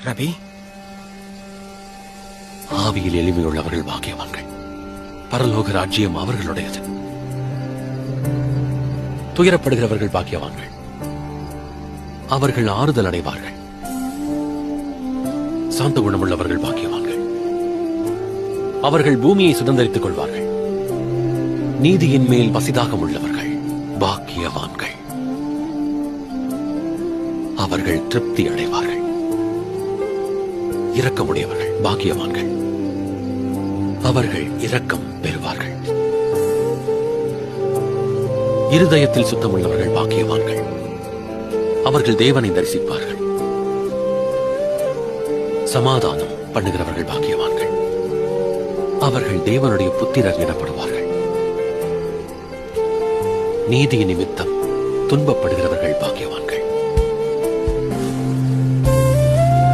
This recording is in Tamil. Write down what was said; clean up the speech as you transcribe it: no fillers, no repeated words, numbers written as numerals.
ரவி, ஆவியில் எளிமையுள்ளவர்கள் பாக்கியவான்கள், பரலோக ராஜ்யம் அவர்களுடையது. துயரப்படுகிறவர்கள் பாக்கியவான்கள், அவர்கள் ஆறுதல் அடைவார்கள். சாந்த குணமுள்ளவர்கள் பாக்கியவான்கள், அவர்கள் பூமியை சுதந்தரித்துக் கொள்வார்கள். நீதியின் மேல் பசிதாகம் உள்ளவர்கள் பாக்கியவான்கள், அவர்கள் திருப்தி அடைவார்கள். இரக்கமுடையவர்கள் பாக்கியவான்கள், அவர்கள் இரக்கம் பெறுவார்கள். இருதயத்தில் சுத்தமுள்ளவர்கள் பாக்கியவான்கள், அவர்கள் தேவனை தரிசிப்பார்கள். சமாதானம் பண்ணுகிறவர்கள் பாக்கியவான்கள், அவர்கள் தேவனுடைய புத்திரர் எனப்படுவார்கள். நீதி நிமித்தம் துன்பப்படுகிறவர்கள் பாக்கியவான்கள்,